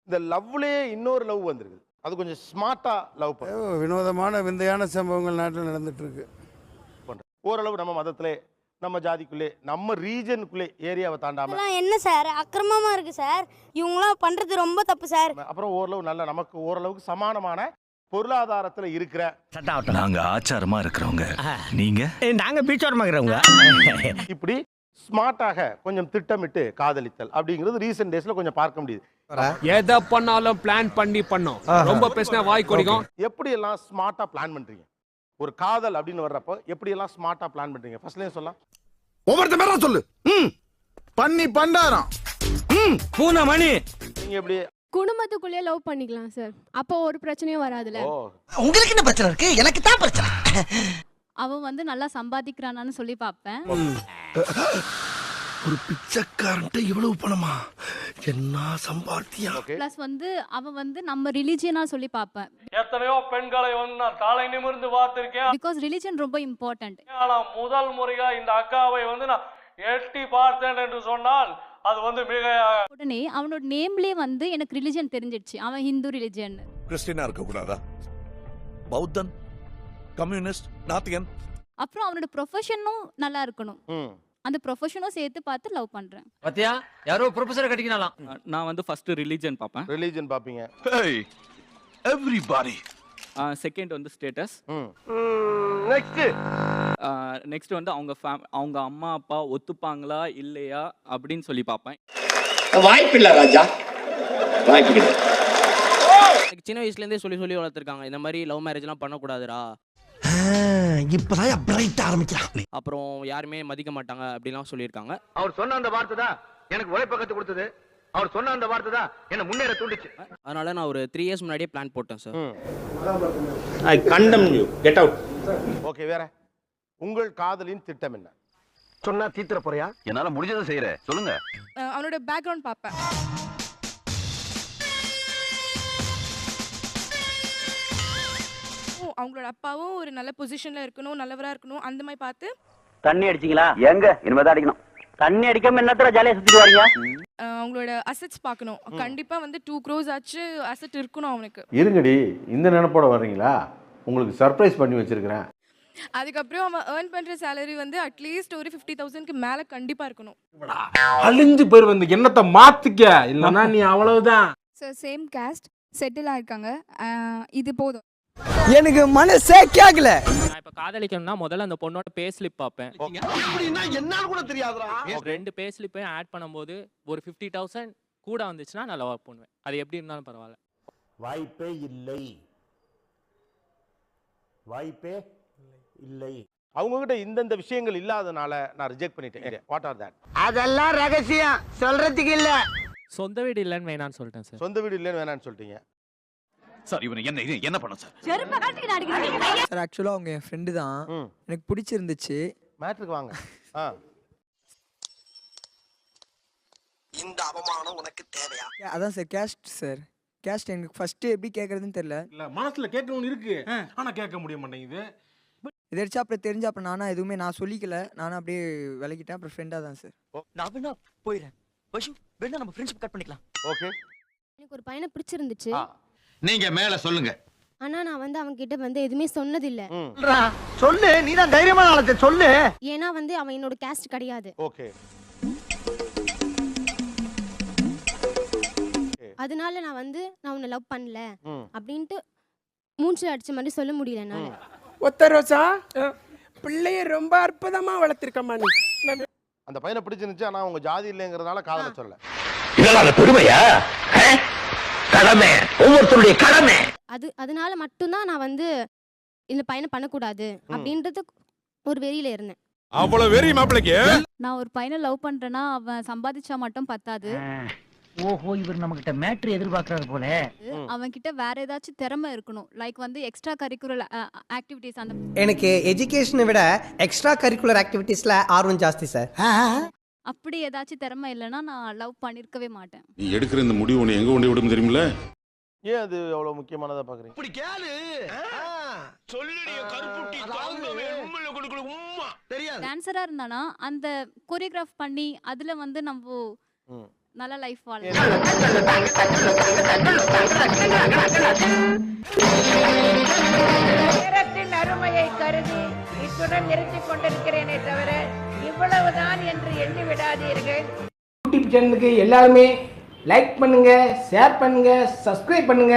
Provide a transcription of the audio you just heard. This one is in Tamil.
இந்த லவ்லயே இன்னொரு லவ் வந்திருக்கு. அது கொஞ்சம் ஸ்மார்ட்டா லவ் வினோதமான விந்தையான சம்பவங்கள் நாட்டில் நடந்துட்டு இருக்கு. ஓரளவு நம்ம மதத்திலே, நம்ம ஜாதிக்குள்ளே, நம்ம ரீஜனுக்குள்ளே ஏரியாவை தாண்டாம இதெல்லாம் என்ன சார் அக்கிரமமா இருக்கு சார். இவங்களாம் பண்றது ரொம்ப தப்பு சார். அப்புறம் ஓரளவு நல்ல நமக்கு ஓரளவுக்கு சமானமான பொருளாதாரத்துல இருக்கிற நாங்க ஆச்சாரமா இருக்கிறவங்க, நீங்க நாங்க பீச்சோரமா இருக்கிறவங்க. இப்படி ஸ்மார்ட்டாக கொஞ்சம் திட்டமிட்டு காதலித்தல் அப்படிங்கிறது ரீசெண்ட் டேஸ்ல கொஞ்சம் பார்க்க முடியுது. எதை பண்ணாலும் பிளான் பண்ணி பண்ணோம். ரொம்ப பேசினா வாய் கொடிக்கும். எப்படி எல்லாம் ஸ்மார்ட்டா பிளான் பண்றீங்க? ஒரு காதல் அப்படின்னு வர்றப்போ எப்படி எல்லாம் ஸ்மார்ட்டா பிளான் பண்றீங்க? ஃபர்ஸ்ட்லயே சொல்லலாம். ஒவ்வொருத்த பேரா சொல்லு. பண்ணி பண்டாரம். பூனா மணி. நீங்க எப்படி? குடும்பத்துக்குள்ளேயே லவ் பண்ணிக்கலாம் சார். அப்போ ஒரு பிரச்சனையும் வராதுல. உங்களுக்கு என்ன பிரச்சனை இருக்கு? எனக்கு தான் பிரச்சனை. அவன் வந்து நல்லா சம்பாதிக்கிறானான்னு சொல்லி பார்ப்பேன். ஒரு பிச்சைக்காரன்ட்ட இவ்வளவு பணமா? என்ன சம்பாத்தியம்? பிளஸ் வந்து அவன் வந்து நம்ம ரிலிஜியனா சொல்லி பார்ப்பேன். எத்தனையோ பெண்களை வந்து நான் காலை நிமிர்ந்து பார்த்திருக்கேன். பிகாஸ் ரிலிஜன் ரொம்ப இம்பார்ட்டன்ட். ஆனா முதல் முறையா இந்த அக்காவை வந்து நான் எட்டி பார்த்தேன் என்று சொன்னால் அது வந்து மிக உடனே அவனோட நேம்லயே வந்து எனக்கு ரிலிஜன் தெரிஞ்சிடுச்சு. அவன் ஹிந்து ரிலிஜன். கிறிஸ்டியனா இருக்க கூடாதா? பௌத்தன், கம்யூனிஸ்ட், நாத்திகன். அப்புறம் அவனோட ப்ரொஃபஷனும் நல்லா இருக்கணும். அந்த ப்ரொஃபஷனும் சேர்த்து பார்த்து லவ் பண்றேன். பாத்தியா யாரோ ப்ரொஃபசரை கட்டிக்கலாம். நான் வந்து ஃபர்ஸ்ட் ரிலிஜன் பார்ப்பேன். ரிலிஜன் பாப்பீங்க. Hey, everybody. செகண்ட் வந்து ஸ்டேட்டஸ். நெக்ஸ்ட் நெக்ஸ்ட் வந்து அவங்க அம்மா அப்பா ஒத்துப்பாங்களா இல்லையா அப்படின்னு சொல்லி பார்ப்பேன். வாய்ப்பில்லை ராஜா, வாய்ப்பில்லை. சின்ன வயசுல இருந்தே சொல்லி சொல்லி வளர்த்துருக்காங்க இந்த மாதிரி லவ் மேரேஜ் எல்லாம் பண்ணக்கூடாதுரா. இப்பதான் பிரைட் ஆரம்பிக்கிறான். அப்புறம் யாருமே மதிக்க மாட்டாங்க அப்படிலாம் சொல்லியிருக்காங்க. அவர் சொன்ன அந்த வார்த்தை தான் எனக்கு உழைப்ப கத்து கொடுத்தது. அவர் சொன்ன அந்த வார்த்தை தான் என்ன முன்னேற தூண்டுச்சு. அதனால நான் ஒரு 3 இயர்ஸ் முன்னாடியே பிளான் போட்டேன் sir. I condemn you, get out. Okay, வேற உங்கள் காதலின் திட்டம் என்ன? சொன்னா தீத்துற போறியா? என்னால முடிஞ்சதை செய்யறேன், சொல்லுங்க. அவனோட பேக்ரவுண்ட் பார்ப்பேன். அவங்களோட அப்பாவும் ஒரு நல்ல பொசிஷன்ல இருக்கணும், நல்லவரா இருக்கணும், அந்த மாதிரி பார்த்து. தண்ணி அடிச்சீங்களா? எங்க இனிமேதான் அடிக்கணும். தண்ணி அடிக்காம என்னத்தர ஜாலியா சுத்திட்டு வரீங்க? அவங்களோட அசெட்ஸ் பார்க்கணும். கண்டிப்பா வந்து 2 crores ஆச்சு அசெட் இருக்கணும் அவனுக்கு. இருங்கடி, இந்த நினைப்போட வர்றீங்களா? உங்களுக்கு சர்ப்ரைஸ் பண்ணி வச்சிருக்கிறேன். அதுக்கப்புறம் அவன் ஏர்ன் பண்ற சேலரி வந்து அட்லீஸ்ட் ஒரு 50,000க்கு மேல கண்டிப்பா இருக்கணும். அழிஞ்சு போய் வந்து என்னத்தை மாத்திக்க, இல்லனா நீ அவ்வளவுதான். சார் சேம் காஸ்ட் செட்டில் ஆயிருக்காங்க. இது போதும். எனக்கு மனசே கேக்கல. நான் இப்ப காதலிக்கணும்னா முதல்ல அந்த பொண்ணோட பே ஸ்லிப் பார்ப்பேன். அப்படினா என்னன்னு கூட தெரியாதுடா. 2 பே ஸ்லிப்பையும் ஆட் பண்ணும்போது ஒரு 50,000 கூட வந்துச்சுன்னா நான் லவ் பண்ணுவேன். அது எப்படி இருந்தாலும் பரவாயில்ல. வாய்ப்பே இல்லை, வாய்ப்பே இல்லை. அவங்க கிட்ட இந்த விஷயங்கள் இல்லாதனால நான் ரிஜெக்ட் பண்ணிட்டேன். What are that? அதெல்லாம் ரகசியம், சொல்றதுக்கு இல்ல. சொந்த வீடு இல்லைன்னு வேணான்னு சொல்லிட்டேன் சார். சொந்த வீடு இல்லைன்னு வேணான்னு சொல்லிட்டீங்க. சார் இவனை என்ன பண்ண சார்? சார் ஆக்சுவலா அவங்க என் ஃப்ரெண்டு தான். எனக்கு பிடிச்சிருந்துச்சு. மேட்ருக்கு வாங்க. இந்த அவமானம் உனக்கு தேவையா? அதான் சார் கேஸ்ட் சார். கேஸ்ட் எனக்கு ஃபர்ஸ்ட் எப்படி கேக்குறதுன்னு தெரியல. இல்ல மனசுல கேட்கணும்னு இருக்கு, ஆனா கேட்க முடிய மாட்டேங்குது. இதடிச்சா அப்புறம் தெரிஞ்சா அப்புறம் நானா எதுவுமே நான் சொல்லிக்கல. நானும் அப்படியே விலகிட்டேன். அப்புறம் ஃப்ரெண்டா தான் சார். நான் வேணா போயிடுறேன். வஷு வேணா நம்ம ஃப்ரெண்ட்ஷிப் கட் பண்ணிக்கலாம். ஓகே. எனக்கு ஒரு பையனை பிடிச்சிருந்துச்சு. நீங்க மேல சொல்லுங்க. ஆனா நான் வந்து அவங்க கிட்ட வந்து எதுவுமே சொன்னதில்ல. சொல்லு, நீ தான் தைரியமான ஆளத்தை சொல்லு. ஏன்னா வந்து அவன் என்னோட காஸ்ட் கிடையாது. ஓகே. அதனால நான் வந்து நான் உன்னை லவ் பண்ணல அப்படின்ட்டு மூஞ்சில அடிச்ச மாதிரி சொல்ல முடியல என்னால. ஒத்த ரோசா பிள்ளைய ரொம்ப அற்புதமா வளர்த்திருக்கமா நீ. அந்த பையனை பிடிச்சிருந்துச்சு, ஆனா அவங்க ஜாதி இல்லைங்கிறதுனால காதல சொல்லல. இதெல்லாம் பெருமையா? கடமை, ஒவ்வொருத்தருடைய கடமை. அதனால மட்டும்தான் நான் வந்து இந்த பையனை பண்ணக்கூடாது அப்படின்றது ஒரு வெறியில இருந்தேன். அவ்வளவு வெறி மாப்பிளைக்கு. நான் ஒரு பையனை லவ் பண்றேன்னா அவன் சம்பாதிச்சா மட்டும் பத்தாது. ஓஹோ, இவர் நம்ம கிட்ட மேட்ரு எதிர்பார்க்கறாரு போல. அவன் கிட்ட வேற ஏதாச்சும் திறமை இருக்கணும். லைக் வந்து எக்ஸ்ட்ரா கரிக்குலர் ஆக்டிவிட்டீஸ். அந்த எனக்கு எஜுகேஷனை விட எக்ஸ்ட்ரா கரிக்குலர் ஆக்டிவிட்டீஸ்ல ஆர்வம் ஜாஸ்தி சார். அப்படி ஏதாச்சும் திறமை இல்லைன்னா நான் லவ் பண்ணிருக்கவே மாட்டேன். நீ எடுக்கிற இந்த முடிவு உன்னை எங்க கொண்டு விடும் தெரியுமில்ல? ஏன் அது அவ்வளவு முக்கியமானதா பாக்குறீங்க? இப்படி கேளு. சொல்லுடிய கருப்புட்டி தாங்கவே உம்மல கொடுக்குற உம்மா தெரியாது. டான்சரா இருந்தானா அந்த கோரியோகிராஃப் பண்ணி அதுல வந்து நம்ம நல்ல லைஃப் வாழலாம். நேரத்தின் அருமையை கருதி இத்துடன் நிறுத்திக் கொண்டிருக்கிறேனே தவிர இவ்வளவுதான் என்று எண்ணி விடாதீர்கள். யூடியூப் சேனலுக்கு எல்லாருமே லைக் பண்ணுங்க, ஷேர் பண்ணுங்க, சப்ஸ்கிரைப் பண்ணுங்க.